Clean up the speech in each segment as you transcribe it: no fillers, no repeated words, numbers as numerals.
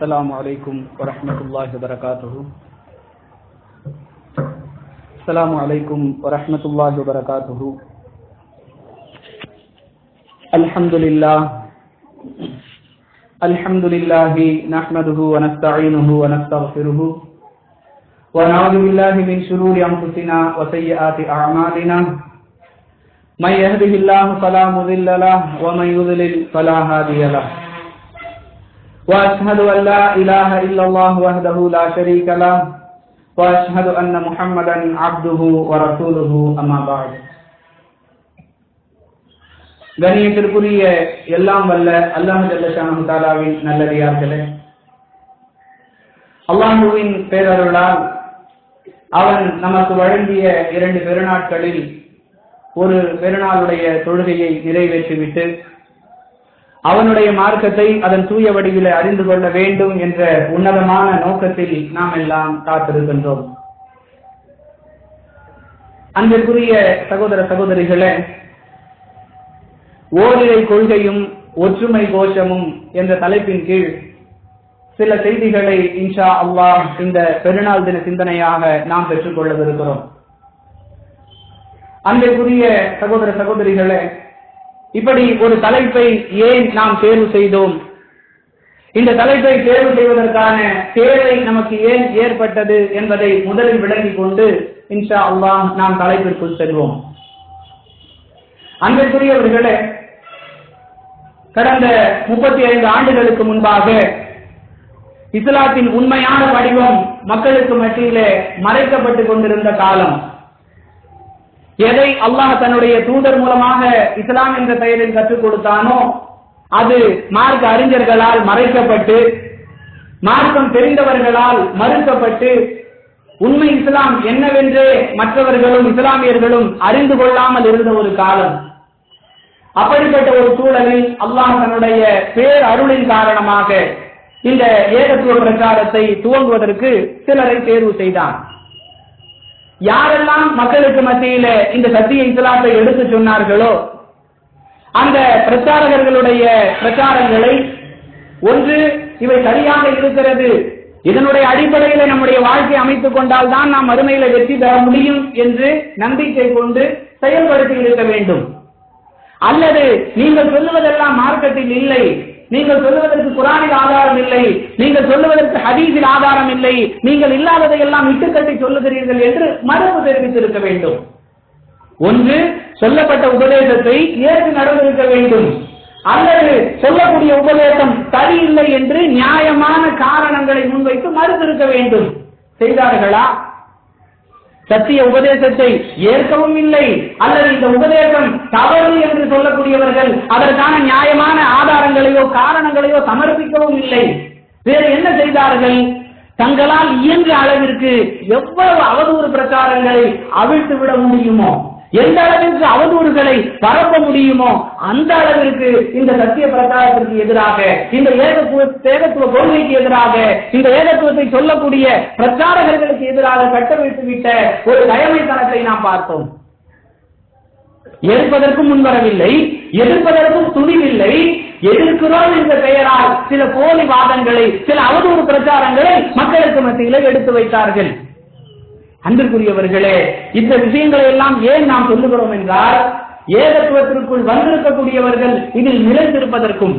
السلام عليكم ورحمة الله وبركاته. السلام عليكم ورحمة الله وبركاته. الحمد لله نحمده ونستعينه ونستغفره ونعوذ بالله من شرور أنفسنا وسيئات أعمالنا. من يهده الله فلا مضل له ومن يضلل فلا هادي له. وأشهد أن لا إله إلا الله وحده لا شريك له وأشهد أن محمدا عبده ورسوله أما بعد. கண்ணியத்திற்குரிய எல்லாம் வல்ல அல்லாஹ் ஜல்ல ஷானஹு தஆலாவின் நல்லடியார்களே, அல்லாஹ்வின் பேரருளால் அவன் நமக்கு வழங்கிய 2 பெருநாட்களில் ஒரு பெருநாளுடைய தொழுகையை நிறைவேற்றிவிட்டு அவனுடைய மார்க்கத்தை அதன் தூய வடிவில அறிந்து கொள்ள வேண்டும் என்ற உன்னதமான நோக்கத்தில் நாம் எல்லாம் காத்திருக்கின்றோம். அன்பிற்குரிய சகோதர சகோதரிகளே, ஓரிரை கொள்கையும் ஒற்றுமை கோஷமும் என்ற தலைப்பின் கீழ் சில செய்திகளை இன்ஷா அல்லாஹ் இந்த பெருநாள் தின சிந்தனையாக நாம் பெற்றுக் கொள்ளவிருக்கிறோம். அன்பிற்குரிய சகோதர சகோதரிகளே, இப்படி ஒரு தலைப்பை ஏன் நாம் தேர்வு செய்தோம், இந்த தலைப்பை தேர்வு செய்வதற்கான தேவை நமக்கு ஏன் ஏற்பட்டது என்பதை முதலில் விளங்கிக் கொண்டு இன்ஷா அல்லாஹ் நாம் தலைப்பிற்குள் செல்வோம். அன்பிற்குரியவர்களே, கடந்த 35 ஆண்டுகளுக்கு முன்பாக இஸ்லாத்தின் உண்மையான வடிவம் மக்களுக்கு மத்தியிலே மறைக்கப்பட்டுக் கொண்டிருந்த காலம். எதை அல்லாஹ் தன்னுடைய தூதர் மூலமாக இஸ்லாம் என்ற பெயரில் கற்றுக் கொடுத்தானோ அது மார்க்க அறிஞர்களால் மறைக்கப்பட்டு, மார்க்கம் தெரிந்தவர்களால் மறுக்கப்பட்டு, உண்மை இஸ்லாம் என்னவென்று மற்றவர்களும் இஸ்லாமியர்களும் அறிந்து கொள்ளாமல் இருந்த ஒரு காலம். அப்படிப்பட்ட ஒரு சூழலில் அல்லாஹ் தன்னுடைய பேர் அருளின் காரணமாக இந்த ஏகத்துவ பிரச்சாரத்தை துவங்குவதற்கு சிலரை தேர்வு செய்தான். யாரெல்லாம் மக்களுக்கு மத்தியில இந்த சத்திய இஸ்லாத்தை எடுத்து சொன்னார்களோ அந்த பிரச்சாரகர்களுடைய பிரச்சாரங்களை, ஒன்று இவை சரியாக இருக்கிறது, இதனுடைய அடிப்படையில நம்முடைய வாழ்க்கை அமைத்துக் கொண்டால் தான் நாம் மறுமையில வெற்றி பெற முடியும் என்று நம்பிக்கை கொண்டு செயல்படுத்தி இருக்க வேண்டும். அல்லது நீங்கள் சொல்லுவதெல்லாம் மார்க்கத்தில் இல்லை, நீங்கள் சொல்லுவதற்கு குர்ஆனில் ஆதாரம் இல்லை, நீங்கள் சொல்லுவதற்கு ஹதீஸில் ஆதாரம் இல்லை, நீங்கள் இல்லாததை எல்லாம் இட்டுக்கட்டி சொல்லுகிறீர்கள் என்று மறுப்பு தெரிவித்திருக்க வேண்டும். ஒன்று சொல்லப்பட்ட உபதேசத்தை ஏற்று நடந்திருக்க வேண்டும், அல்லது சொல்லக்கூடிய உபதேசம் சரியில்லை என்று நியாயமான காரணங்களை முன்வைத்து மறுத்திருக்க வேண்டும். செய்தார்களா? சத்திய உபதேசத்தை ஏற்கவும் இல்லை, அல்லது இந்த உபதேசம் தவறு என்று சொல்லக்கூடியவர்கள் அதற்கான நியாயமான ஆதாரங்களையோ காரணங்களையோ சமர்ப்பிக்கவும் இல்லை. வேறு என்ன செய்தார்கள்? தங்களால் இயன்ற அளவிற்கு எவ்வளவு அவதூறு பிரச்சாரங்களை அவிழ்த்து விட முடியுமோ, எந்த அளவிற்கு அவதூறுகளை பரப்ப முடியுமோ அந்த அளவிற்கு இந்த சத்திய பிரச்சாரத்திற்கு எதிராக, இந்த ஏகத்துவ கொள்கைக்கு எதிராக, இந்த ஏகத்துவத்தை சொல்லக்கூடிய பிரச்சாரகர்களுக்கு எதிராக கட்டமைத்து விட்ட ஒரு கயமைத்தனத்தை நாம் பார்த்தோம். ஏற்பதற்கும் முன்வரவில்லை, எதிர்ப்பதற்கும் துணிவில்லை. எதிர்க்கிறோம் என்ற பெயரால் சில போலி வாதங்களை, சில அவதூறு பிரச்சாரங்களை மக்களுக்கு மத்தியில் எடுத்து வைத்தார்கள். அன்பிற்குரியவர்களே, இந்த விஷயங்களை எல்லாம் ஏன் நாம் சொல்லுகிறோம் என்றால், ஏகத்துவத்திற்குள் வந்திருக்கக்கூடியவர்கள் இதில் நிலைத்திருப்பதற்கும்,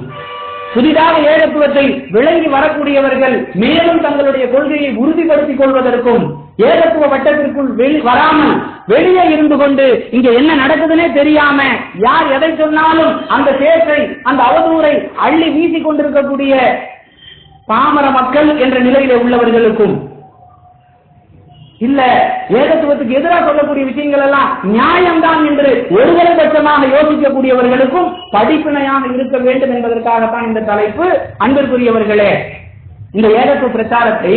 புதிதாக ஏகத்துவத்தை விளங்கி வரக்கூடியவர்கள் மேலும் தங்களுடைய கொள்கையை உறுதிப்படுத்திக் கொள்வதற்கும், ஏகத்துவ வட்டத்திற்குள் வராமல் வெளியே இருந்து கொண்டு இங்க என்ன நடக்குதுன்னே தெரியாம யார் எதை சொன்னாலும் அந்த சேற்றை, அந்த அவதூறை அள்ளி வீசிக் கொண்டிருக்கக்கூடிய பாமர மக்கள் என்ற நிலையில உள்ளவர்களுக்கும், இல்ல ஏகத்துவத்துக்கு எதிராக சொல்லக்கூடிய விஷயங்கள் எல்லாம் நியாயம்தான் என்று ஒருதலை பட்சமாக யோசிக்கக்கூடியவர்களுக்கும் படிப்பினையாக இருக்க வேண்டும் என்பதற்காகத்தான் இந்த தலைப்பு. அன்பிற்குரியவர்களே, இந்த ஏகத்துவ பிரச்சாரத்தை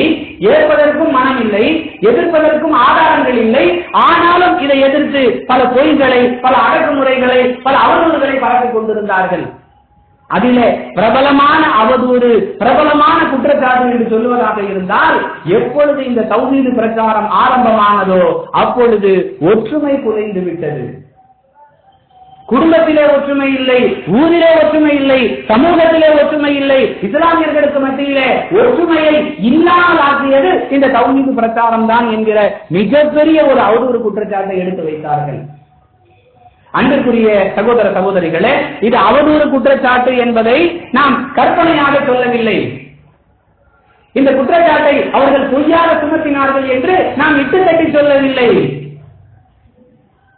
ஏற்பதற்கும் மனம் இல்லை, எதிர்ப்பதற்கும் ஆதாரங்கள் இல்லை. ஆனாலும் இதை எதிர்த்து பல பொய்களை, பல அடக்குமுறைகளை, பல அவதூறுகளை பரப்பிக் கொண்டிருந்தார்கள். அதிலே பிரபலமான அவதூறு, பிரபலமான குற்றச்சாட்டு என்று சொல்லுவதாக இருந்தால், எப்பொழுது இந்த தௌஹீது பிரச்சாரம் ஆரம்பமானதோ அப்பொழுது ஒற்றுமை குறைந்து விட்டது. குடும்பத்திலே ஒற்றுமை இல்லை, ஊரிலே ஒற்றுமை இல்லை, சமூகத்திலே ஒற்றுமை இல்லை. இஸ்லாமியர்களுக்கு மத்தியிலே ஒற்றுமையை இல்லாமல் ஆக்கியது இந்த தௌஹீத் பிரச்சாரம் தான் என்கிற மிகப்பெரிய ஒரு அவதூறு குற்றச்சாட்டை எடுத்து வைத்தார்கள். அன்பிற்குரிய சகோதர சகோதரிகளே, இது அவதூறு குற்றச்சாட்டு என்பதை நாம் கற்பனையாக சொல்லவில்லை. இந்த குற்றச்சாட்டை அவர்கள் பொய்யாக சுமத்தினார்கள் என்று நாம் இட்டு தட்டி சொல்லவில்லை.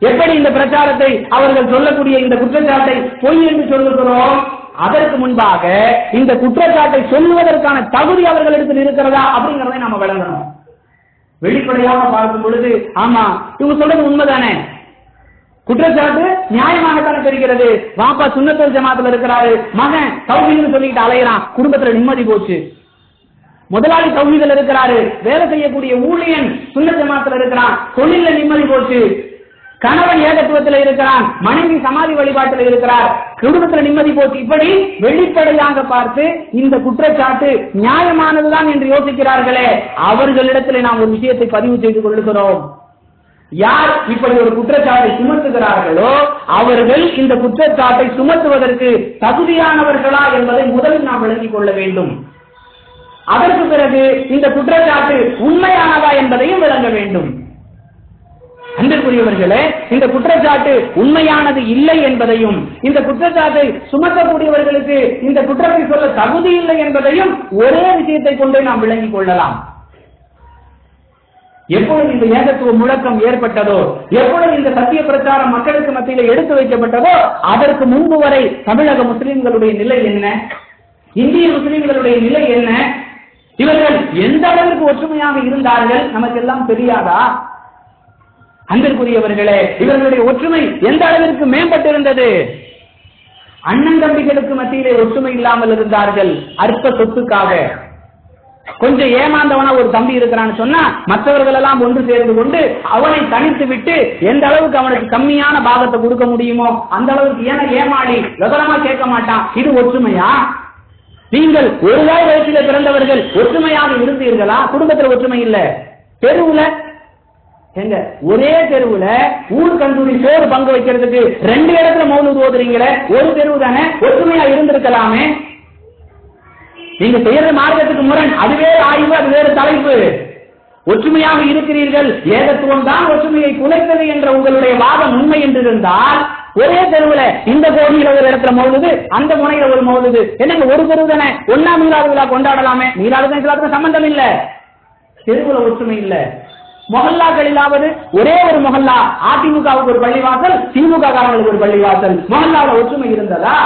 எப்படி இந்த பிரச்சாரத்தை அவர்கள் சொல்லக்கூடிய இந்த குற்றச்சாட்டை பொய் என்று சொல்லுகிறோம்? அதற்கு முன்பாக இந்த குற்றச்சாட்டை சொல்லுவதற்கான தகுதி அவர்களிடத்தில் இருக்கிறதா அப்படிங்கறதை நாம விளங்கணும். வெளிப்படையாக பார்க்கும் பொழுது ஆமா இவங்க சொல்றது உண்மைதானே, குற்றச்சாட்டு நியாயமாகத்தானே தெரிகிறது. வாப்பா சுன்னத்துல் ஜமாத்துல இருக்கிறாரு, மகன் தௌஹீத்னு சொல்லிட்டு அலையறான், குடும்பத்துல நிம்மதி போச்சு. முதலாளி தௌஹீதுல இருக்கிறாரு, வேலை செய்யக்கூடிய ஊழியன் சுன்னத் ஜமாத்துல இருக்கிறான், தொழில நிம்மதி போச்சு. கணவன் ஏகத்துவத்தில் இருக்கிறான், மனைவி சமாதி வழிபாட்டில் இருக்கிறார், குடும்பத்தில் நிம்மதி போச்சு. இப்படி வெளிப்படையாக பார்த்து இந்த குற்றச்சாட்டு நியாயமானதுதான் என்று யோசிக்கிறார்களே, அவர்களிடத்தில் நாம் ஒரு விஷயத்தை பதிவு செய்து கொள்ளுகிறோம். யார் இப்படி ஒரு குற்றச்சாட்டை சுமத்துகிறார்களோ அவர்கள் இந்த குற்றச்சாட்டை சுமத்துவதற்கு தகுதியானவர்களா என்பதை முதலில் நாம் விளங்கிக் கொள்ள வேண்டும். அதற்கு பிறகு இந்த குற்றச்சாட்டு உண்மையானதா என்பதையும் விளங்க வேண்டும். அன்பிற்குரியவர்களே, இந்த குற்றச்சாட்டு உண்மையானது இல்லை என்பதையும், இந்த குற்றச்சாட்டை சுமத்தக்கூடியவர்களுக்கு இந்த குற்றத்தை சொல்ல தகுதி இல்லை என்பதையும் ஒரே விஷயத்தை கொண்டே நாம் விளங்கிக் கொள்ளலாம். எப்பொழுது இந்த ஏகத்துவ முழக்கம் ஏற்பட்டதோ, எப்பொழுது இந்த சத்திய பிரச்சாரம் மக்களுக்கு மத்தியில் எடுத்து வைக்கப்பட்டதோ, அதற்கு முன்பு வரை தமிழக முஸ்லிம்களுடைய நிலை என்ன, இந்திய முஸ்லிம்களுடைய நிலை என்ன, இவர்கள் எந்த அளவிற்கு ஒற்றுமையாக இருந்தார்கள் நமக்கெல்லாம் தெரியாதா? அன்பிற்குரியவர்களே, இவர்களுடைய ஒற்றுமை எந்த அளவிற்கு மேம்பட்டிருந்தது? அண்ணன் தம்பிகளுக்கு மத்தியிலே ஒற்றுமை இல்லாமல் இருந்தார்கள். அற்ப சொத்துக்காக கொஞ்சம் ஏமாந்தவனா ஒரு தம்பி இருக்கிறான்னு சொன்னா மற்றவர்கள் எல்லாம் ஒன்று சேர்ந்து கொண்டு அவனை தனித்து விட்டு எந்த அளவுக்கு அவனுக்கு கம்மியான பாகத்தை கொடுக்க முடியுமோ அந்த அளவுக்கு ஏமாளி விவரமா கேட்க மாட்டான். இது ஒற்றுமையா? நீங்கள் ஒரு வயசில பிறந்தவர்கள் ஒற்றுமையாக இருந்தீர்களா? குடும்பத்தில் ஒற்றுமை இல்ல, தெருவுல எங்க ஒரே தெருவுல ஊர் கந்தூரி சோறு பங்கு வைக்கிறதுக்கு 2 இடத்துல மௌலூத் ஓதுறீங்களே, ஒரு தெருவு தானே, ஒற்றுமையா இருந்திருக்கலாமே. நீங்க செய்யற மார்க்கத்துக்கு முரண், அது வேறு ஆய்வு, அது வேறு தலைப்பு. ஒற்றுமையாக இருக்கிறீர்கள், ஏகத்துவம் தான் ஒற்றுமையை குலைத்தது என்ற உங்களுடைய வாதம் உண்மை என்று இருந்தால் ஒரே தெருவுல இந்த கோடியில ஒரு இடத்துல மௌலூது, அந்த முனையில ஒரு மௌலூது, என்னங்க ஒரு தெருவு தானே, ஒன்னா மீலாது விழா கொண்டாடலாமே. மீலாது விழாவுக்கு சம்பந்தம் இல்ல, தெருவுல ஒற்றுமை இல்ல. மொஹல்லாக்களிலாவது ஒரே ஒரு மொஹல்லா, அதிமுகவுக்கு ஒரு பள்ளிவாசல், திமுக காரங்களுக்கு ஒரு பள்ளிவாசல், மொஹல்லாவில் ஒற்றுமை இருந்ததா?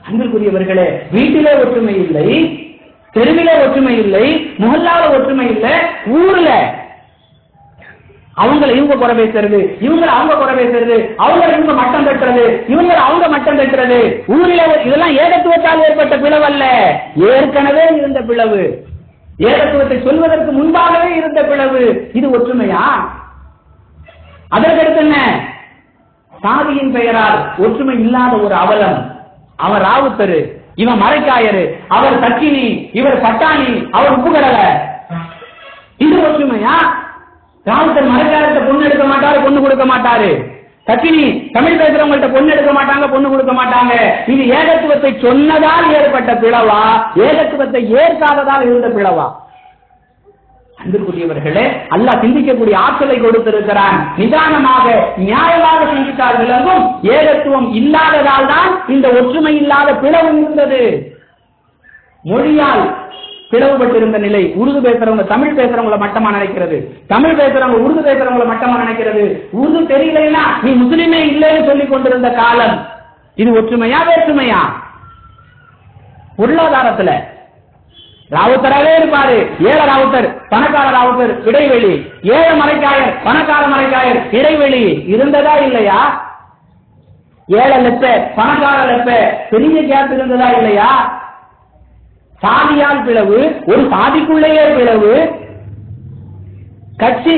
அன்பிற்குரியவர்களே, வீட்டிலே ஒற்றுமை இல்லை, தெருவிலே ஒற்றுமை இல்லை, மொஹல்லால ஒற்றுமை இல்லை, ஊர்ல அவங்களை இவங்க குறை பேசுறது, இவங்களை அவங்க குறை பேசுறது, அவங்க இவங்க மட்டம் தட்டுறது, இவங்க அவங்க மட்டம் தட்டுறது, ஊரில இதெல்லாம் ஏகத்துவத்தால் ஏற்பட்ட பிளவு அல்ல, ஏற்கனவே இருந்த பிளவு, ஏகத்துவத்தை சொல்வதற்கு முன்பாகவே இருந்த பிளவு. இது ஒற்றுமையா? அதற்கடுத்து என்ன? சாதியின் பெயரால் ஒற்றுமை இல்லாத ஒரு அவலம். அவர் ராவுத்தரு, இவன் மரைக்காயரு, அவர் தக்கினி, இவர் பட்டாணி, அவர் உப்புகடல. இது ஒற்றுமையா? ராவுத்தர் மரைக்காயர்கிட்ட பொண்ணு எடுக்க மாட்டாரு, பொண்ணு கொடுக்க மாட்டாரு. தக்கினி தமிழ் பேசுறவங்கள்ட்ட பொண்ணு எடுக்க மாட்டாங்க, பொண்ணு கொடுக்க மாட்டாங்க. இது ஏகத்துவத்தை சொன்னதால் ஏற்பட்ட பிளவா, ஏகத்துவத்தை ஏற்காததால் இருந்த பிளவா? அன்பிற்குரியவர்களே, அல்லாஹ் சிந்திக்கக்கூடிய ஆற்றலை கொடுத்திருக்கிறான். நிதானமாக நியாயமாக சிந்தித்தார்கள். ஏகத்துவம் இல்லாததால் தான் இந்த ஒற்றுமை இல்லாத பிளவு இருந்தது. மொழியால் பிளவுபட்டிருந்த நிலை. உருது பேசுறவங்க தமிழ் பேசுறவங்களை மட்டமா நினைக்கிறது, தமிழ் பேசுறவங்க உருது பேசுறவங்களை மட்டமா நினைக்கிறது. உருது தெரியலைன்னா நீ முஸ்லிமே இல்லைன்னு சொல்லிக் கொண்டிருந்த காலம். இது ஒற்றுமையா வேற்றுமையா? பொருளாதாரத்துல ராவுத்தராவே இருப்பாரு, ஏழை ராவுத்தர் பணக்கார ராவுத்தர் இடைவெளி, ஏழை மரைக்காயர் பணக்கார மரைக்காயர் இடைவெளி இருந்ததா இல்லையா? ஏழை லெப்ப பணக்கார லெப்ப பெரிய கேப் இருந்ததா இல்லையா? சாதியால் பிளவு, ஒரு சாதிக்குள்ளேயே பிளவு. கட்சி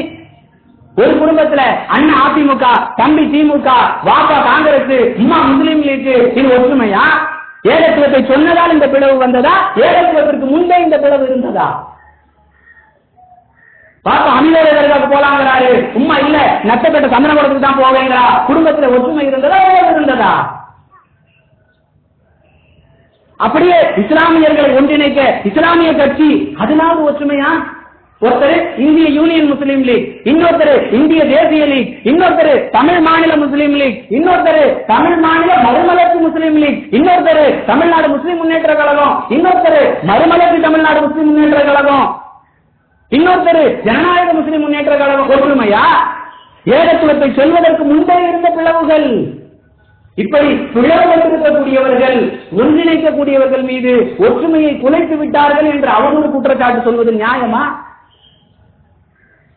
ஒரு குடும்பத்துல அண்ணன் அதிமுக, தம்பி திமுக, வாப்பா காங்கிரஸ், இம்மா முஸ்லீம் லீக். இது ஒற்றுமையா? ஏகத்துவத்தை சொன்னதால் இந்த பிளவு வந்ததா? ஏகத்துவத்திற்கு முன்பே இந்த பிளவு இருந்ததா? பாப்பா அமீரோட தர்காவுக்கு போலாங்கிறாரு, உம்மா இல்ல நட்டப்பட்ட சந்தனபுரத்துக்கு தான் போவேங்கிறா. குடும்பத்துல ஒற்றுமை இருந்ததா இருந்ததா? அப்படியே இஸ்லாமியர்களை ஒன்றிணைக்க இஸ்லாமிய கட்சி அதனால ஒற்றுமையா? ஒருத்தர் இந்திய யூனியன் முஸ்லீம் லீக், இன்னொருத்தர் இந்திய தேசிய லீக், இன்னொருத்தர் தமிழ் மாநில முஸ்லீம் லீக், இன்னொருத்தர் தமிழ் மாநில மறுமலர்ச்சி முஸ்லீம் லீக், இன்னொருத்தர் தமிழ்நாடு முஸ்லீம் முன்னேற்ற கழகம், இன்னொருத்தர் மறுமலர்ச்சி தமிழ்நாடு முஸ்லீம் முன்னேற்ற கழகம், இன்னொருத்தர் ஜனநாயக முஸ்லீம் முன்னேற்ற கழகம். ஒற்றுமையா? ஏகத்துவத்தை சொல்வதற்கு முன்பே இருந்த பிளவுகள். இப்படி பிளவுபட்டிருக்கக்கூடியவர்கள் ஒன்றிணைக்கக்கூடியவர்கள் மீது ஒற்றுமையை குலைத்து விட்டார்கள் என்று அவதூறு குற்றச்சாட்டு சொல்வது நியாயமா?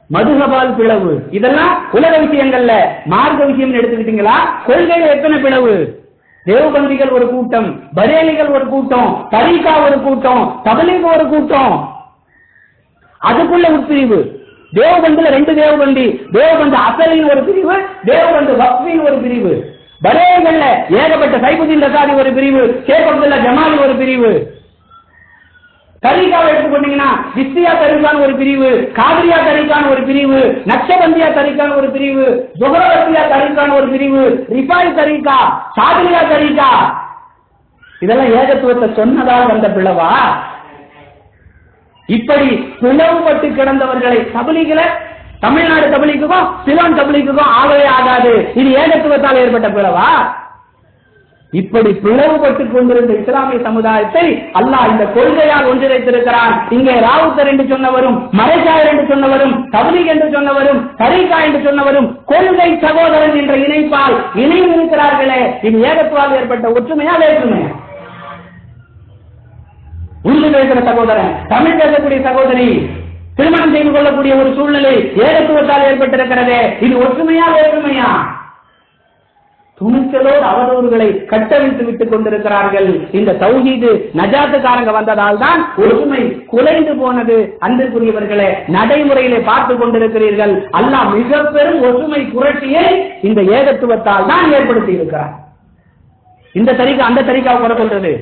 மதுஹபால் பிளவு, இதெல்லாம் உலக விஷயங்கள்ல. மார்க்க விஷயம் எடுத்துக்கிட்டீங்களா? கொள்கையில் எத்தனை பிளவு? தேவபந்திகள் ஒரு கூட்டம், பரேலிகள் ஒரு கூட்டம், தரீகா ஒரு கூட்டம், தபலீக் ஒரு கூட்டம், அதுக்குள்ள உட்பிரிவு. தேவபந்துல 2 தேவபந்தி, தேவபந்து அசலின் ஒரு பிரிவு, தேவபந்து வக்ஃபின் ஒரு பிரிவு. பரேலிகள்ல ஏகப்பட்ட சைபுதீன் ரசாதி ஒரு பிரிவு, ஷேக் அப்துல்லா ஜமாலி ஒரு பிரிவு. தரீகாவை எடுத்துக்கொண்டீங்கன்னா விஸ்தியா தரீகான் ஒரு பிரிவு, காதிரியா தரீகான் ஒரு பிரிவு, நக்ஷபந்தியா தரீகான் ஒரு பிரிவு, ஜொஹரவத்தியா தரீகான் ஒரு பிரிவு, ரிஃபாய் தரீகா, சாதிரியா தரீகா. இதெல்லாம் ஏகத்துவத்தை சொன்னதால் வந்த பிளவா? இப்படி பிளவுபட்டு கிடந்தவர்களை தபலீகில தமிழ்நாடு தபலீக்குக்கும் சிலோன் தபலீக்குக்கும் ஆகவே ஆகாது. இது ஏகத்துவத்தால் ஏற்பட்ட பிளவா? இப்படி பிளவுபட்டுக் கொண்டிருந்த இஸ்லாமிய சமுதாயத்தை அல்லாஹ் இந்த கொள்கையால் ஒன்றிணைத்திருக்கிறான். இங்கே ராவுத்தர் என்று சொன்னவரும், மரைசாயர் என்று சொன்னவரும், தபலீக் என்று சொன்னவரும், தரீகா என்று சொன்னவரும் கொள்கை சகோதரன் என்ற இணைப்பால் இணைந்து இருக்கிறார்களே, இது ஏகத்துவால் ஏற்பட்ட ஒற்றுமையா வேற்றுமையா? உருது பேசுகிற சகோதரன், தமிழ் பேசக்கூடிய சகோதரி திருமணம் செய்து கொள்ளக்கூடிய ஒரு சூழ்நிலை ஏகத்துவத்தால் ஏற்பட்டிருக்கிறதே, இது ஒற்றுமையா வேற்றுமையா? துணிச்சலோடு அவதூறுகளை கட்டவிழ்த்து விட்டுக் கொண்டிருக்கிறார்கள். இந்த தௌஹீது நஜாத்துக்காரங்க வந்ததால் தான் ஒற்றுமை குலைந்து போனது. அன்பிற்குரியவர்களே, நடைமுறையிலே பார்த்துக் கொண்டிருக்கிறீர்கள். அல்லாஹ் மிக பெரும் ஒற்றுமை புரட்சியை இந்த ஏகத்துவத்தால் தான் ஏற்படுத்தி இருக்கிறார். இந்த தரிகா அந்த தரிகாவை கூட சொல்றது,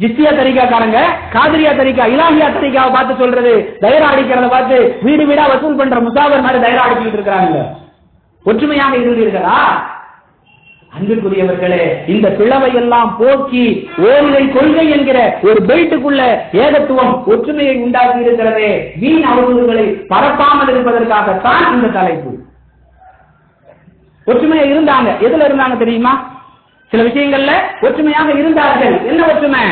ஜித்தியா தரிகாக்காரங்க காதிரியா தரிகா இலாஹியா தரிகாவை பார்த்து சொல்றது, தைரா அடிக்கிறத பார்த்து வீடு வீடா வசூல் பண்ற முசாவர் மாதிரி தைரா அடிச்சுட்டு இருக்கிறாங்க. ஒற்றுமையாக இருந்தீர்களா? அன்பிற்குரியவர்களே, இந்த பிளவை எல்லாம் போக்கி ஓரிரை கொள்கை என்கிற ஒரு பெல்ட்டுக்குள்ள ஏகத்துவம் ஒற்றுமையை உண்டாக்கி இருக்கிறதே, வீண் அவதூறுகளை பரப்பாமல் இருப்பதற்காகத்தான் இந்த தலைப்பு. ஒற்றுமையா இருந்தாங்க. எதுல இருந்தாங்க தெரியுமா? சில விஷயங்கள்ல ஒற்றுமையாக இருந்தார்கள். என்ன ஒற்றுமை?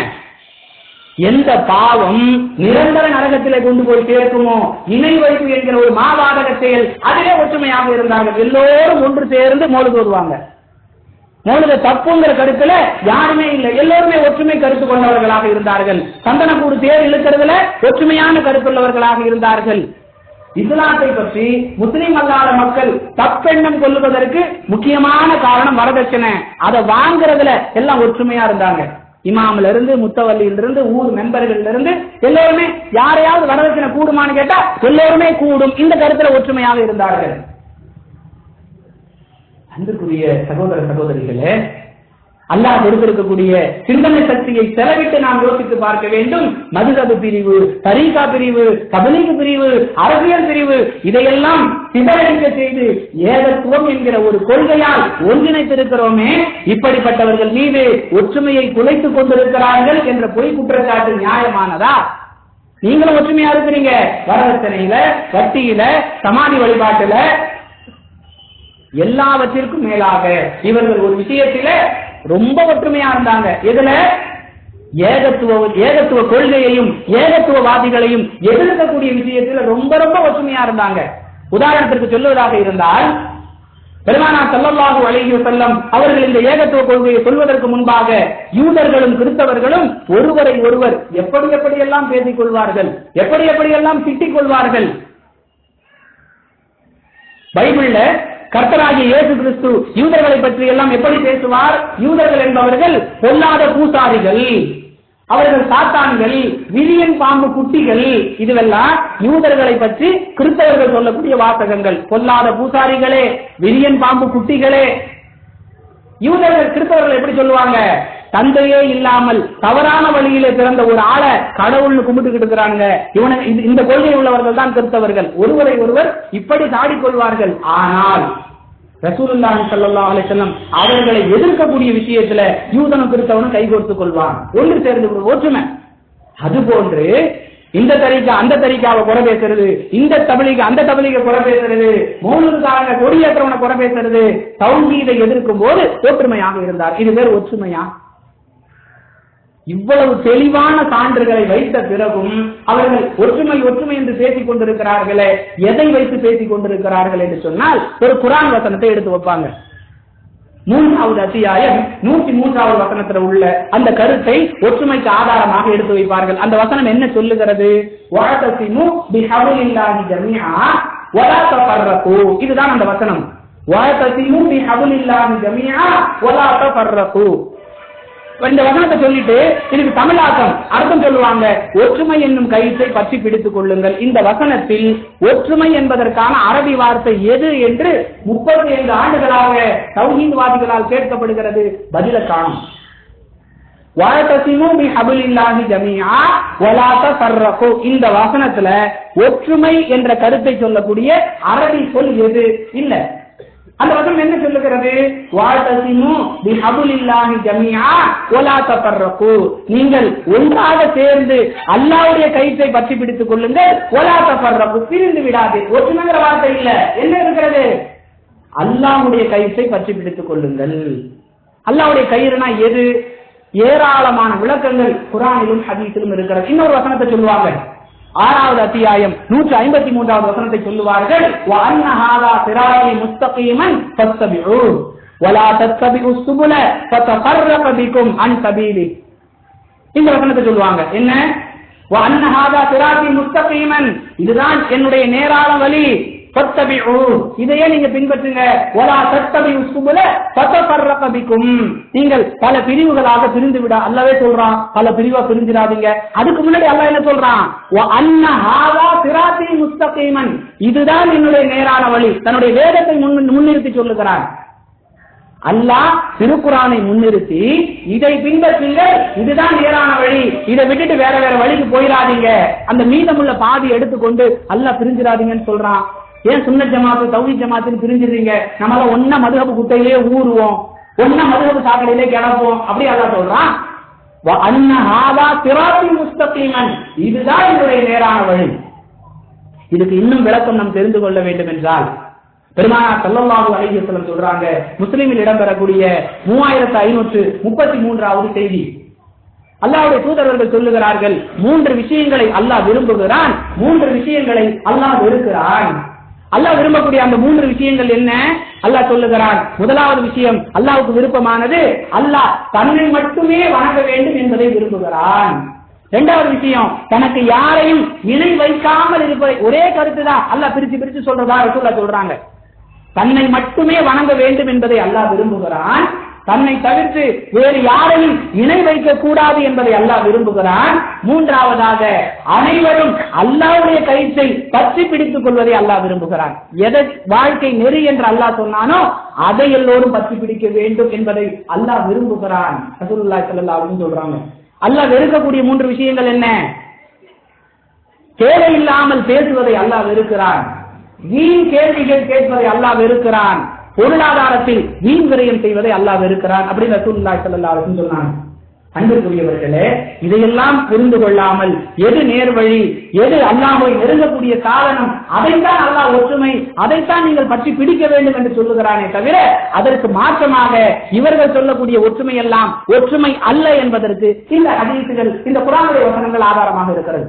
எந்த பாவம் நிரந்தர நரகத்திலே கொண்டு போய் சேர்க்குமோ இணை வைப்பு என்கிற ஒரு மாவாதக செயல், அதிலே ஒற்றுமையாக இருந்தார்கள். எல்லோரும் ஒன்று சேர்ந்து மௌலித் ஓதுவாங்க. மௌலித தப்புங்கிற கருத்துல யாருமே இல்லை, எல்லோருமே ஒற்றுமை கருத்து கொண்டவர்களாக இருந்தார்கள். சந்தனக்கூடு தேர் இழுக்கிறதுல ஒற்றுமையான கருத்துள்ளவர்களாக இருந்தார்கள். இஸ்லாத்தை பற்றி முஸ்லிம் அல்லாத மக்கள் தப்பெண்ணம் கொள்ளுவதற்கு முக்கியமான காரணம் வரதட்சணை. அதை வாங்குறதுல எல்லாம் ஒற்றுமையா இருந்தாங்க. இமாம்ல இருந்து முத்தவல்லியில இருந்து ஊர் மெம்பர்கள் இருந்து எல்லோருமே யாரையாவது வரதட்சணை கூடுமான்னு கேட்டா எல்லோருமே கூடும், இந்த கருத்துல ஒற்றுமையாக இருந்தார்கள். அன்புக்குரிய சகோதர சகோதரிகளே, அல்லாஹ் கொடுத்திருக்கக்கூடிய சிந்தனை சக்தியை செலவிட்டு நாம் யோசித்து பார்க்க வேண்டும். மதுஹப் பிரிவு, தரீகா பிரிவு, தபலீக் பிரிவு, அரசியல் பிரிவு, இதையெல்லாம் சிதறடிக்க செய்து ஏகத்துவம் என்கிற ஒரு கொள்கையால் ஒன்றிணைத்திருக்கிறோமே, இப்படிப்பட்டவர்கள் மீது ஒற்றுமையை குலைத்துக் கொண்டிருக்கிறார்கள் என்ற பொய் குற்றச்சாட்டு நியாயமானதா? நீங்களும் ஒற்றுமையா இருக்கிறீங்க, வரதட்சணையில, வட்டியில, சமாதி வழிபாட்டுல, எல்லாவற்றிற்கும் மேலாக இவர்கள் ஒரு விஷயத்தில ரொம்ப ஒற்றுமையா இருந்தாங்க. எதுல? ஏகத்துவ கொள்கையையும் ஏகத்துவவாதிகளையும் எதிர்க்கக்கூடிய விஷயத்தில் ரொம்ப ரொம்ப ஒற்றுமையா இருந்தாங்க. உதாரணத்திற்கு சொல்லுவதாக இருந்தால், பெருமானார் ஸல்லல்லாஹு அலைஹி வஸல்லம் அவர்கள் இந்த ஏகத்துவ கொள்கையை சொல்வதற்கு முன்பாக யூதர்களும் கிறிஸ்தவர்களும் ஒருவரை ஒருவர் எப்படியெல்லாம் பேசிக் கொள்வார்கள், எப்படியெல்லாம் திட்டிக் கொள்வார்கள். பைபிள்ல கர்த்தராகிய இயேசு கிறிஸ்து யூதர்களை பற்றி எல்லாம் எப்படி பேசுவார்? யூதர்கள் என்பவர்கள் பொல்லாத பூசாரிகள், அவர்கள் சாத்தான்கள், விரியன் பாம்பு குட்டிகள். இதுவெல்லாம் யூதர்களை பற்றி கிறிஸ்தவர்கள் சொல்லக்கூடிய வாசகங்கள். பொல்லாத பூசாரிகளே, விரியன் பாம்பு குட்டிகளே. யூதர்கள் கிறிஸ்தவர்கள் எப்படி சொல்லுவாங்க? தந்தையே இல்லாமல் தவறான வழியிலே பிறந்த ஒரு ஆளை கடவுள்னு கும்பிட்டுக்கிட்டு இருக்கிறாங்க. இந்த கொள்கை உள்ளவர்கள் தான் கிறிஸ்தவர்கள். ஒருவரை ஒருவர் இப்படி தாடிக்கொள்வார்கள். ஆனால் ரசூலுல்லாஹி ஸல்லல்லாஹு அலைஹி வஸல்லம் அவர்களை எதிர்க்கக்கூடிய விஷயத்துல யூதனும் கிறிஸ்தவனும் கைகோர்த்துக் கொள்வான், ஒன்று சேர்ந்து ஒற்றுமை. அதுபோன்று இந்த தரிகா அந்த தரிகாவை குறை பேசுறது, இந்த தபலீக அந்த தபலீக குறை பேசுறது, மௌலூதுக்காரங்க கொடியேற்றவனை குறை பேசுறது, தௌஹீதை எதிர்க்கும் போது ஒற்றுமையாக இருந்தார். இது பேர் ஒற்றுமையா? இவ்வளவு தெளிவான சான்றுகளை வைத்த பிறகும் அவர்கள் ஒற்றுமை ஒற்றுமை என்று பேசிக் கொண்டிருக்கிறார்களே, எதை வைத்து பேசிக் கொண்டிருக்கிறார்கள் என்று சொன்னால் ஒரு குர்ஆன் வசனத்தை எடுத்து வைப்பாங்க. 3வது அத்தியாயம் 103வது வசனத்தில் உள்ள அந்த கருத்தை ஒற்றுமைக்கு ஆதாரமாக எடுத்து வைப்பார்கள். அந்த வசனம் என்ன சொல்லுகிறது? வஅதஸிமு பிஹப்லில்லாஹி ஜமீஆ வலா தஃபர்ரகு. இதுதான் அந்த வசனம். வஅதஸிமு பிஹப்லில்லாஹி ஜமீஆ வலா தஃபர்ரகு. இந்த வசனத்தை சொல்லிட்டு இதுக்கு தமிழாக்கம் அர்த்தம் சொல்லுவாங்க, ஒற்றுமை என்னும் கயிற்றை பற்றி பிடித்துக் கொள்ளுங்கள். இந்த வசனத்தில் ஒற்றுமை என்பதற்கான அரபி வார்த்தை எது என்று 35 ஆண்டுகளாக தௌஹீத்வாதிகளால் கேட்கப்படுகிறது. பதில காணும். வஅதஸிமு பிஹப்லில்லாஹி ஜமீஆ வலா தஃபர்ரகு. இந்த வசனத்துல ஒற்றுமை என்ற கருத்தை சொல்லக்கூடிய அரபி சொல் எது? இல்ல. அந்த வசனம் என்ன சொல்லுகிறது? வஅதஸிமு பிஹப்லில்லாஹி ஜமீஆ வலா தஃபர்ரகு. நீங்கள் ஒன்றாக சேர்ந்து அல்லாஹ்வுடைய கயிற்றை பற்றி பிடித்துக் கொள்ளுங்கள். வலா தஃபர்ரகு, பிரிந்து விடாதே. ஒற்றுமைங்கிற வார்த்தை இல்ல. என்ன இருக்கிறது? அல்லாஹ்வுடைய கயிற்றை பற்றி பிடித்துக் கொள்ளுங்கள். அல்லாஹ்வுடைய கயிறுனா எது? ஏராளமான விளக்கங்கள் குர்ஆனிலும் ஹதீஸிலும் இருக்கிறது. இன்னொரு வசனத்தை சொல்லுவாங்க. 6வது அத்தியாயம் 153வது வசனத்தை சொல்லுவார்கள். வஅன்ன ஹாதா சிராத்தி முஸ்தகீமன் ஃபத்தபிஉ வலா தத்தபிஉ சுபுல ஃபதஃபர்ரக பிகும் அன் சபீலி. இந்த வசனத்தை சொல்லுவாங்க. என்ன? வஅன்ன ஹாதா சிராத்தி முஸ்தகீமன், இதுதான் என்னுடைய நேரான வழி. ஃபத்தபிஉ, இதையே நீங்க பின்பற்றுங்க. வலா தத்தபிஉ சுபுல ஃபதஃபர்ரக பிகும், நீங்கள் பல பிரிவுகளாக பிரிந்து விட. அல்லாஹ்வே சொல்றான், பல பிரிவா பிரிஞ்சிராதீங்க. அதுக்கு முன்னாடி அல்லாஹ் என்ன சொல்றான்? வஅன்ன ஹாதா சிராத்தி முஸ்தகீமன், இதுதான் என்னுடைய நேரான வழி. தன்னுடைய வேதத்தை முன்னிறுத்தி சொல்லுகிறான். அல்லாஹ் திருக்குர்ஆனை முன்னிறுத்தி இதை பின்பற்றுங்கள், இதுதான் நேரான வழி, இதை விட்டுட்டு வேற வேற வழிக்கு போயிடாதீங்க. அந்த மீதமுள்ள பாதி எடுத்துக்கொண்டு அல்லாஹ் பிரிஞ்சிராதீங்கன்னு சொல்றான். ஏன் சுன்னத் ஜமாத்து தௌஹீத் ஜமாத்துன்னு பிரிஞ்சிருந்தீங்க? நம்மள ஒன்ன மதுஹப் குட்டையிலே ஊறுவோம், ஒன்ன மதுஹப் சாக்கடையிலே கிடப்போம், அப்படி அல்லாஹ் சொல்றான். வஅன்ன ஹாதா சிராத்தி முஸ்தகீமன், இதுதான் என்னுடைய நேரான வழி. இதுக்கு இன்னும் விளக்கம் நாம் தெரிந்து கொள்ள வேண்டும் என்றால் பெருமானார் ஸல்லல்லாஹு அலைஹி வஸல்லம் சொல்றாங்க, முஸ்லிமில் இடம்பெறக்கூடிய 3533வது செய்தி. அல்லாஹ்வுடைய தூதர்கள் சொல்லுகிறார்கள், 3 விஷயங்களை அல்லாஹ் விரும்புகிறான், 3 விஷயங்களை அல்லாஹ் வெறுக்கிறான். அல்லாஹ் விரும்பக்கூடிய அந்த 3 விஷயங்கள் என்ன? அல்லாஹ் சொல்லுகிறான். முதலாவது விஷயம் அல்லாஹ்வுக்கு விருப்பமானது, அல்லாஹ் தன்னை மட்டுமே வணங்க வேண்டும் என்பதை விரும்புகிறான். இரண்டாவது விஷயம், தனக்கு யாரையும் இணை வைக்காமல் இருப்பதை. ஒரே கருத்து தான் அல்லாஹ் பிரிச்சு சொல்றதா ரசூலுல்லாஹ் சொல்றாங்க. தன்னை மட்டுமே வணங்க வேண்டும் என்பதை அல்லாஹ் விரும்புகிறான். தன்னை தவிர்த்து வேறு யாரையும் இணை வைக்க கூடாது என்பதை அல்லாஹ் விரும்புகிறான். மூன்றாவதாக அனைவரும் அல்லாஹ்வுடைய கயிற்றை பற்றி பிடித்துக் கொள்வதை அல்லாஹ் விரும்புகிறான். எதை வாழ்க்கை நெறி என்று அல்லாஹ் சொன்னானோ அதை எல்லோரும் பற்றி பிடிக்க வேண்டும் என்பதை அல்லாஹ் விரும்புகிறான். ரசூலுல்லாஹி ஸல்லல்லாஹு அலைஹி வஸல்லம் சொல்றாங்க. அல்லாஹ் வெறுக்கக்கூடிய 3 விஷயங்கள் என்ன? தேவையில்லாமல் பேசுவதை அல்லாஹ் வெறுக்கிறான். வீண் கேள்விகள் கேட்பதை அல்லாஹ் வெறுக்கிறான். பொருளாதாரத்தில் வீண் விரயம் செய்வதை அல்லாஹ் வெறுக்கிறான். அப்படின்னு ரசூலுல்லாஹி ஸல்லல்லாஹு அலைஹி வஸல்லம் சொன்னாங்க. அன்புக்குரியவர்களே, இதையெல்லாம் புரிந்து கொள்ளாமல் எது நேர்வழி, எது அல்லாஹ்வை நெருங்கக்கூடிய சாதனம், அதைத்தான் அல்லாஹ் ஒற்றுமை, அதைத்தான் நீங்கள் பற்றி பிடிக்க வேண்டும் என்று சொல்லுகிறானே தவிர அதற்கு மாற்றமாக இவர்கள் சொல்லக்கூடிய ஒற்றுமை எல்லாம் ஒற்றுமை அல்ல என்பதற்கு இந்த ஹதீஸுகள், இந்த குர்ஆனுடைய வசனங்கள் ஆதாரமாக இருக்கிறது.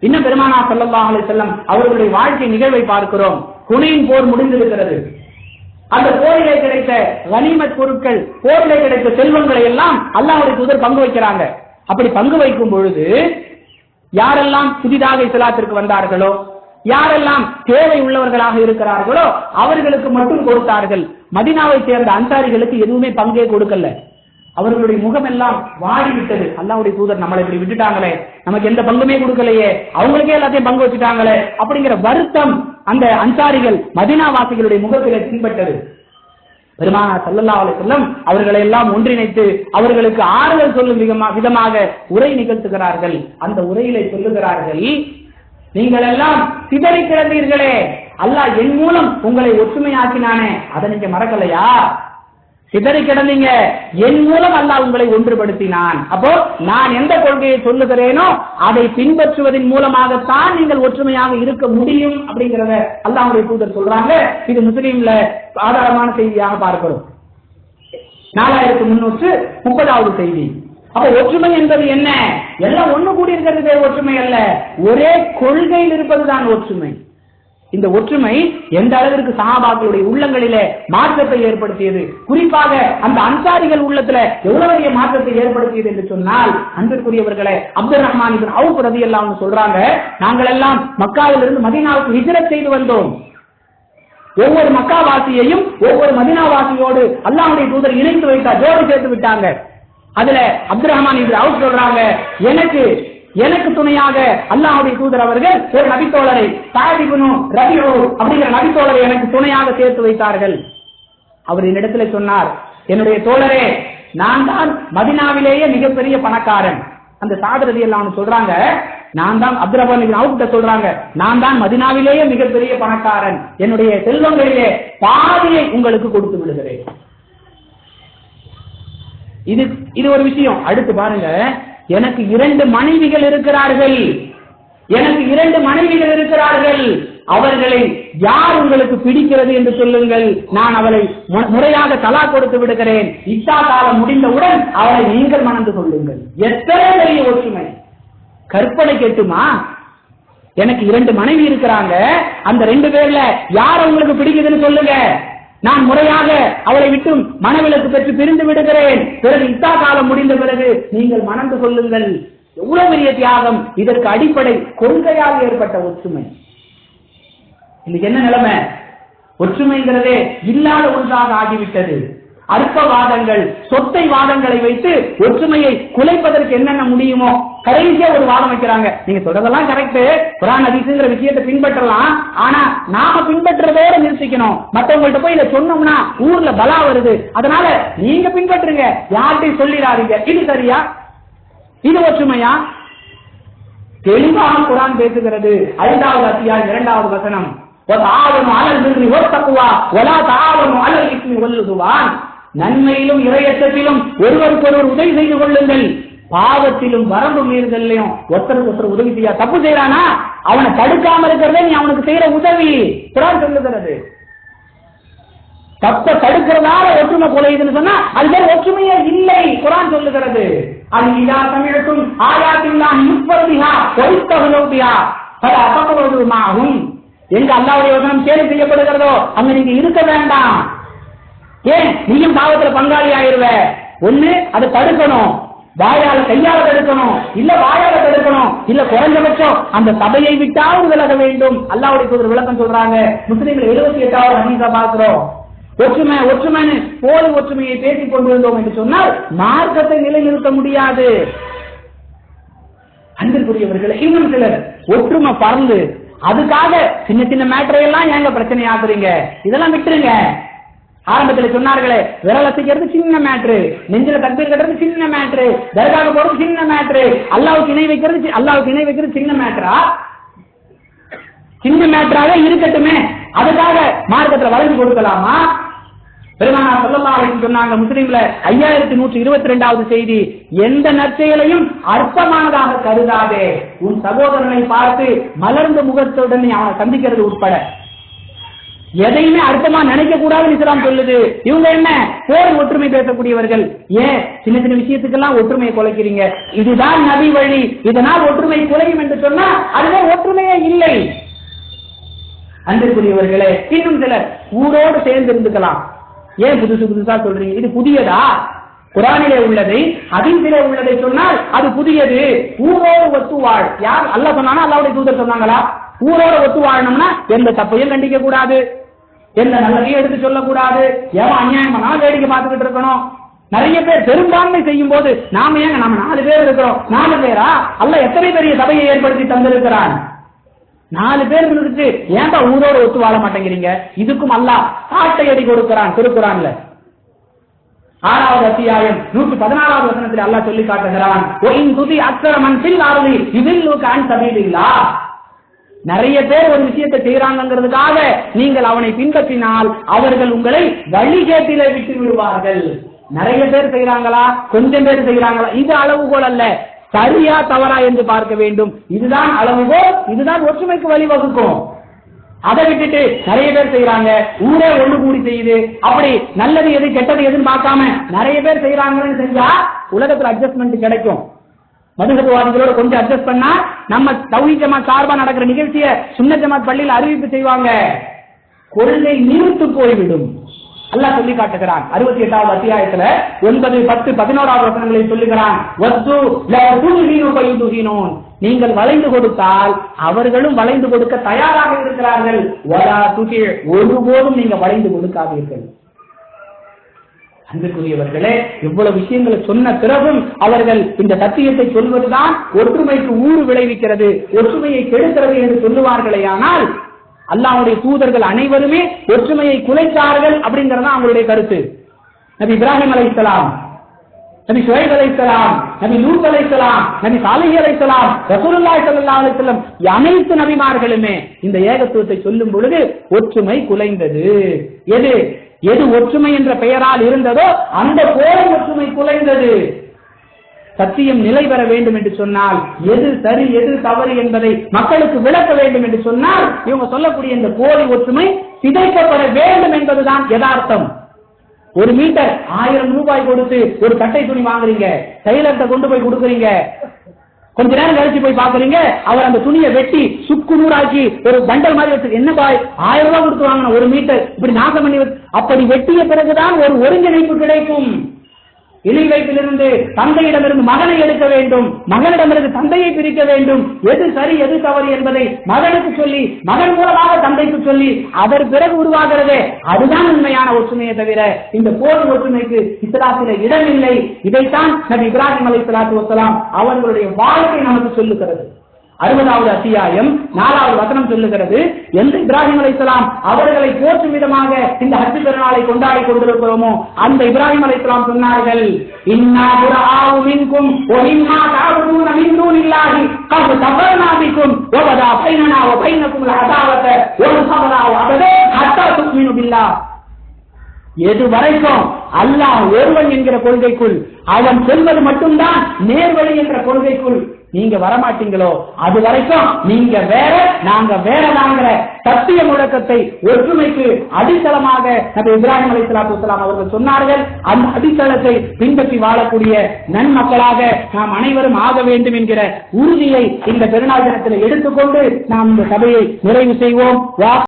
இன்னும் பெருமானார் ஸல்லல்லாஹு அலைஹி வஸல்லம் அவர்களுடைய வாழ்க்கை நிகழ்வை பார்க்கிறோம். ஹுனைன் போர் முடிந்திருக்கிறது. அந்த போரிலே கிடைத்த கனிமத் பொருட்கள், போரிலே கிடைத்த செல்வங்களை எல்லாம் அல்லாஹ்வுடைய தூதர் பங்கு வைக்கிறாங்க. அப்படி பங்கு வைக்கும் பொழுது யாரெல்லாம் புதிதாக இஸ்லாத்திற்கு வந்தார்களோ, யாரெல்லாம் தேவை உள்ளவர்களாக இருக்கிறார்களோ அவர்களுக்கு மட்டும் கொடுத்தார்கள். மதீனாவை சேர்ந்த அன்சாரிகளுக்கு எதுவுமே பங்கே கொடுக்கல. அவர்களுடைய முகம் எல்லாம் வாடிவிட்டது. அல்லாஹ்வுடைய தூதர் நம்மளை இப்படி விட்டுட்டாங்களே, நமக்கு எந்த பங்குமே கொடுக்கலையே, அவங்களுக்கே எல்லாத்தையும் பங்கு வச்சுட்டாங்களே அப்படிங்கிற வருத்தம் அந்த அன்சாரிகள் மதீனா வாசிகளுடைய முகத்திலே பின்பட்டது. பெருமானார் ஸல்லல்லாஹு அலைஹி வஸல்லம் அவர்களை எல்லாம் ஒன்றிணைத்து அவர்களுக்கு ஆறுதல் சொல்லும் விதமாக உரை நிகழ்த்துகிறார்கள். அந்த உரையிலே சொல்லுகிறார்கள், நீங்கள் எல்லாம் சிதறி கிடந்தீர்களே, அல்லாஹ் என் மூலம் உங்களை ஒற்றுமையாக்கினானே, அதை நீங்க மறக்கலையா? சிதறி கிடந்தீங்க, என் மூலம் அல்லாஹ் உங்களை ஒன்றுபடுத்தினான். அப்போ நான் எந்த கொள்கையை சொல்லுகிறேனோ அதை பின்பற்றுவதன் மூலமாகத்தான் நீங்கள் ஒற்றுமையாக இருக்க முடியும் அப்படிங்கிறத அல்லாஹ்வுடைய தூதர் சொல்றாங்க. இது முஸ்லிம்ல ஆதாரமான செய்தியாக பார்க்கிறோம். 4330வது செய்தி. அப்ப ஒற்றுமை என்பது என்ன? எல்லாம் ஒண்ணு கூடி இருக்கிறது ஒற்றுமை அல்ல, ஒரே கொள்கையில் இருப்பதுதான் ஒற்றுமை. இந்த ஒற்றுமை எந்த அளவிற்கு சஹாபாக்களுடைய உள்ளங்களிலே மாற்றத்தை ஏற்படுத்தியது, குறிப்பாக அந்த அன்சாரிகள் உள்ளத்துல எவ்வளவு பெரிய மாற்றத்தை ஏற்படுத்தியது என்று சொன்னால், அன்பிற்குரியவர்களே, அப்துல் ரஹ்மான் இப்னு அவுஃப் ரலியல்லாஹு அன்ஹு சொல்றாங்க, நாங்கள் எல்லாம் மக்காவிலிருந்து மதீனாவுக்கு ஹிஜ்ரத் செய்து வந்தோம். ஒவ்வொரு மக்காவாசியையும் ஒவ்வொரு மதீனாவாசியோடு அல்லாஹ்வுடைய தூதர் இணைத்து வைத்தார், ஜோடி சேர்த்து விட்டாங்க. அதுல அப்துல் ரஹ்மான் இப்னு அவுஃப் சொல்றாங்க, எனக்கு துணையாக அல்லாஹ்வுடைய தூதர் அவர்கள் ஒரு நபித்தோழரை சஅத் இப்னு ரபிஉ அப்படிங்கிற நபித்தோழரை எனக்கு துணையாக சேர்த்து வைத்தார்கள். அவர் என்னிடத்துல சொன்னார், என்னுடைய தோழரே, நான் தான் மதீனாவிலேயே மிகப்பெரிய பணக்காரன். அந்த சஅத் ரலியல்லாஹு அன்ஹு சொல்றாங்க, நான் தான் அப்துல் ரஹ்மான் இப்னு அவுஃப் சொல்றாங்க, நான் தான் மதீனாவிலேயே மிகப்பெரிய பணக்காரன், என்னுடைய செல்வங்களிலே பாதியை உங்களுக்கு கொடுத்து விடுகிறேன். இது ஒரு விஷயம். அடுத்து பாருங்க, எனக்கு 2 மனைவிகள் இருக்கிறார்கள், அவர்களை யார் உங்களுக்கு பிடிக்கிறது என்று சொல்லுங்கள், நான் அவளை முறையாக தலாக் கொடுத்து விடுகிறேன். இத்தா காலம் முடிந்தவுடன் அவளை நீங்கள் மணந்து கொள்ளுங்கள். எத்தனை பெரிய ஒற்றுமை! கற்பனை கேட்டுமா? எனக்கு 2 மனைவி இருக்கிறாங்க, அந்த 2 பேர்ல யார் உங்களுக்கு பிடிக்குதுன்னு சொல்லுங்க, நான் முறையாக அவளை விட்டு மனவிலக்கு பெற்று பிரிந்து விடுகிறேன். பிறகு இத்தா காலம் முடிந்த பிறகு நீங்கள் மணந்து கொள்ளுங்கள். எவ்வளவு பெரிய தியாகம்! இதற்கு அடிப்படை கொள்கையாக ஏற்பட்ட ஒற்றுமை. இன்னைக்கு என்ன நிலைமை? ஒற்றுமைங்கிறதே இல்லாத ஒன்றாக ஆகிவிட்டது. அற்பவாதங்கள், சொத்தை வாதங்களை வைத்து ஒற்றுமையை குலைப்பதற்கு என்னென்ன முடியுமோ கடைசியா ஒரு வாதம் வைக்கிறாங்க. நீங்க சொல்றதெல்லாம் கரெக்ட், குர்ஆன் ஹதீஸ்ங்கிற விஷயத்தை பின்பற்றலாம், ஆனா நாம பின்பற்றதோட நிறுத்திக்கணும். மற்றவங்கள்ட்ட போய் இதை சொன்னோம்னா ஊர்ல பலா வருது, அதனால நீங்க பின்பற்றுங்க, யார்கிட்டையும் சொல்லிடாதீங்க. இது சரியா? இது ஒற்றுமையா? தெளிவாக குர்ஆன் பேசுகிறது. 5வது அத்தியாயம் 2வது வசனம், நன்மையிலும் இறையச்சத்திலும் ஒருவருக்கொருவர் உதவி செய்து கொள்ளுங்கள், பாவத்திலும் வரம்பு மீறுதலையும் ஒருத்தருக்கு ஒருத்தர் உதவி செய்ய. தப்பு செய்யறானா அவனை தடுக்காம இருக்கிறதே நீ அவனுக்கு செய்யற உதவி. குர்ஆன் சொல்லுகிறது. தப்ப தடுக்கிறதால ஒற்றுமை குலையுதுன்னு சொன்னா அது பேர் ஒற்றுமையே இல்லை. குர்ஆன் சொல்லுகிறது, அது இதா தமிழுக்கும் ஆயாத்தில்லாஹி யுக்ஃபர்பிஹா வைத்தஹலூபிஹா ஃபலா தக்வது மாஹும். எங்க அல்லாஹ்வுடைய வசனம் கேலி செய்யப்படுகிறதோ அங்க நீங்க இருக்க வேண்டாம். ஏன்? நீயும் பாவத்துல பங்காளி ஆயிருவ. ஒண்ணு அதை தடுக்கணும், வாயால கையால தடுக்கணும், இல்ல வாயால தடுக்கணும், இல்ல குறைஞ்சபட்சம் அந்த சபையை விட்டாவது விலக வேண்டும். அல்லாஹ்வுடைய தூதர் விளக்கம் சொல்றாங்க. முஸ்லிம்கள் 78வது ஹதீஸா பார்க்கிறோம். ஒற்றுமைன்னு போலி ஒற்றுமையை பேசிக் கொண்டிருந்தோம் என்று சொன்னால் மார்க்கத்தை நிலைநிறுத்த முடியாது. அன்பிற்குரியவர்களே, இன்னும் சிலர் ஒற்றுமை பறந்து அதுக்காக சின்ன சின்ன மேட்டரை எல்லாம் ஏங்க பிரச்சனை ஆகுறீங்க, இதெல்லாம் விட்டுருங்க. ஆரம்பத்தில் சொன்னார்களே, விரல் அசைக்கிறது சின்ன மேட்ரு, நெஞ்சில தக்பீர் கட்டுறது சின்ன மேட்ரு, தர்காக போறது சின்ன மேட்ரு, அல்லாஹ்வுக்கு இணை வைக்கிறது சின்ன மேட்டரா? சின்ன மேட்டராக இருக்கட்டுமே, அதுக்காக மார்க்கத்தில் வளைந்து கொடுக்கலாமா? பெருமானார் ஸல்லல்லாஹு அலைஹி வஸல்லம் சொன்னாங்க, முஸ்லிம்ல 5122வது செய்தி, எந்த நற்செயலையும் அற்பமானதாக கருதாதே, உன் சகோதரனை பார்த்து மலர்ந்த முகத்துடன் அவனை சந்திக்கிறது உட்பட எதையுமே அர்த்தமா நினைக்க கூடாதுன்னு இஸ்லாம் சொல்லுது. இவங்க என்ன போர் ஒற்றுமை பேசக்கூடியவர்கள். ஏன் சின்ன சின்ன விஷயத்துக்கெல்லாம் ஒற்றுமையை குலைக்கிறீங்க? இதுதான் நபி வழி, இதனால் ஒற்றுமை குலையும் என்று சொன்னா அதுவே ஒற்றுமையே இல்லை. அன்பிற்குரியவர்களே, இன்னும் சிலர் ஊரோடு சேர்ந்து இருந்துக்கலாம். ஏன் புதுசா சொல்றீங்க? இது புதியதா? குர்ஆனிலே உள்ளதை ஹதீஸிலே உள்ளதை சொன்னால் அது புதியது. ஊரோடு ஒத்து வாழ். யார் அல்லாஹ் சொன்னானா? அல்லாஹ்வுடைய தூதர் சொன்னாங்களா? ஊரோட ஒத்து வாழணும்னா எந்த தப்பையும் கண்டிக்க கூடாது, எந்த நல்லதையும் எடுத்து சொல்லக்கூடாது, எவன் அநியாயம் பண்ணாலும் வேடிக்கை பார்த்துக்கிட்டு இருக்கணும். நிறைய பேர் பெரும்பான்மை செய்யும் போது நாம 4 பேர் இருக்கிறோம். 4 பேரா? அல்லாஹ் எத்தனை பெரிய சபையை ஏற்படுத்தி தந்திருக்கிறான். 4 பேர் இருந்துட்டு ஏன்பா ஊரோட ஒத்து வாழ மாட்டேங்கிறீங்க? இதுக்கும் அல்லாஹ் சாட்டை அடி கொடுக்கிறான் திருக்குர்ஆன்ல. 6வது அத்தியாயம் 114வது வசனத்தில் அல்லாஹ் சொல்லி காட்டுகிறான், நிறைய பேர் ஒரு விஷயத்தை செய்யறாங்கிறதுக்காக நீங்கள் அவனை பின்பற்றினால் அவர்கள் உங்களை வழிகேட்டிலே விட்டு விடுவார்கள். நிறைய பேர் செய்யறாங்களா, கொஞ்சம் பேர் செய்யறாங்களா, இது அளவுகோல் அல்ல. சரியா தவறா என்று பார்க்க வேண்டும். இதுதான் அளவுகோல், இதுதான் ஒற்றுமைக்கு வழிவகுக்கும். அதை விட்டுட்டு நிறைய பேர் செய்யறாங்க, ஊரே ஒண்ணு கூடி செய்யுது, அப்படி நல்லது எது கெட்டது எதுன்னு பார்க்காம நிறைய பேர் செய்யறாங்கன்னு செஞ்சா உலகத்துல அட்ஜஸ்ட்மெண்ட் கிடைக்கும். மதுகத்துவாதிகளோட கொஞ்சம் அட்ஜஸ்ட் பண்ணா நம்ம தௌஹீத் ஜமாத் சார்பா நடக்கிற நிகழ்ச்சியை சுன்னத் ஜமாத் பள்ளியில் அறிவிப்பு செய்வாங்க, கொள்கை நீர்த்து போய்விடும். அல்லாஹ் சொல்லி காட்டுகிறான் 68வது அத்தியாயத்துல 9, 10, 11வது வசனங்களை சொல்லுகிறான், நீங்கள் வளைந்து கொடுத்தால் அவர்களும் வளைந்து கொடுக்க தயாராக இருக்கிறார்கள், ஒருபோதும் நீங்க வளைந்து கொடுக்காதீர்கள். அன்புக்குரியவர்களே, இவ்வளவு விஷயங்களை சொன்ன பிறகும் அவர்கள் இந்த சத்தியத்தை சொல்வதுதான் ஒற்றுமைக்கு ஊறு விளைவிக்கிறது, ஒற்றுமையை கெடுக்கிறது என்று சொல்லுவார்களே. ஆனால் அல்லாஹ்வுடைய தூதர்கள் அனைவருமே ஒற்றுமையை குலைத்தார்கள் அப்படிங்கறத அவங்களுடைய கருத்து. நபி இப்ராஹிம் அலைஹிஸ்ஸலாம், நபி ஷுஐப் அலைஹிஸ்ஸலாம், நபி லூத் அலைஹிஸ்ஸலாம், நபி சாலிஹ் அலைஹிஸ்ஸலாம், ரசூலுல்லாஹி ஸல்லல்லாஹு அலைஹி வஸல்லம் அனைத்து நபிமார்களுமே இந்த ஏகத்துவத்தை சொல்லும் பொழுது ஒற்றுமை குலைந்தது. எது ஒற்றுமை என்ற பெயரால் இருந்ததோ அந்த போரை ஒற்றுமை குலைந்தது. சத்தியம் நிலை பெற வேண்டும் என்று சொன்னால் எது சரி எது தவறு என்பதை மக்களுக்கு விளக்க வேண்டும் என்று சொன்னால் இவங்க சொல்லக்கூடிய இந்த போலி ஒற்றுமை சிதைக்கப்பட வேண்டும் என்பதுதான் யதார்த்தம். 1 மீட்டர் 1000 ரூபாய் கொடுத்து ஒரு கட்டை துணி வாங்குறீங்க, டெய்லர்ட்ட கொண்டு போய் கொடுக்குறீங்க, கொஞ்ச நேரம் கழிச்சு போய் பாக்குறீங்க அவர் அந்த துணியை வெட்டி சுக்கு நூறாக்கி ஒரு பண்டல் மாதிரி வச்சு, என்ன பாய் 1000 ரூபாய் கொடுத்து வாங்கின 1 மீட்டர் இப்படி நாசம் பண்ணி, அப்படி வெட்டிய பிறகுதான் ஒரு ஒருங்கிணைப்பு கிடைக்கும். இழி வைப்பிலிருந்து தந்தையிடமிருந்து மகனை எடுக்க வேண்டும், மகனிடமிருந்து தந்தையை பிரிக்க வேண்டும், எது சரி எது தவறு என்பதை மகனுக்கு சொல்லி மகன் மூலமாக தந்தைக்கு சொல்லி அதன் பிறகு உருவாகிறதே அதுதான் உண்மையான ஒற்றுமையை தவிர இந்த போர் ஒற்றுமைக்கு இஸ்லாத்திலே இடமில்லை. இதைத்தான் நபி இப்ராஹிம் அலைஹிஸ்ஸலாத்து வஸ்ஸலாம் அவர்களுடைய வாழ்க்கை நமக்கு சொல்லுகிறது. 60வது அத்தியாயம் 4வது வசனம் சொல்லுகிறது, எந்த இப்ராஹிம் அலைஹிஸ்ஸலாம் அவர்களை போற்றும் விதமாக இந்த ஹஜ் பெருநாளை கொண்டாடி கொண்டிருக்கிறோமோ அந்த இப்ராஹிம் அலைஹிஸ்ஸலாம் சொன்னார்கள், இன்னா புராஉ மின்கும் வ மிம்மா தஅபுதூன மின் தூனில்லாஹி கத் தஃபர்னா பிக்கும் வ பதா பைனனா வ பைனகும் அல்-அதாவத வல் பக்ரா அபதா ஹத்தா துமினு பில்லாஹ். எது வரைக்கும் அல்லாஹ் ஒருவன் என்கிற கொள்கைக்குள், அவன் சொல்வது மட்டும்தான் நேர்வழி என்ற கொள்கைக்குள் நீங்க வரமாட்டீங்களோ அது வரைக்கும் நீங்க வேற நாங்க வேறதாங்கிற சத்திய முழக்கத்தை ஒற்றுமைக்கு அடித்தளமாக நபி இப்ராஹிம் அலைஹிஸ்ஸலாத்து வஸ்ஸலாம் அவர்கள் சொன்னார்கள். அந்த அடித்தளத்தை பின்பற்றி வாழக்கூடிய நன்மக்களாக நாம் அனைவரும் ஆக வேண்டும் என்கிற உறுதியை இந்த பெருநாள் தினத்தில் எடுத்துக்கொண்டு நாம் இந்த சபையை நிறைவு செய்வோம்.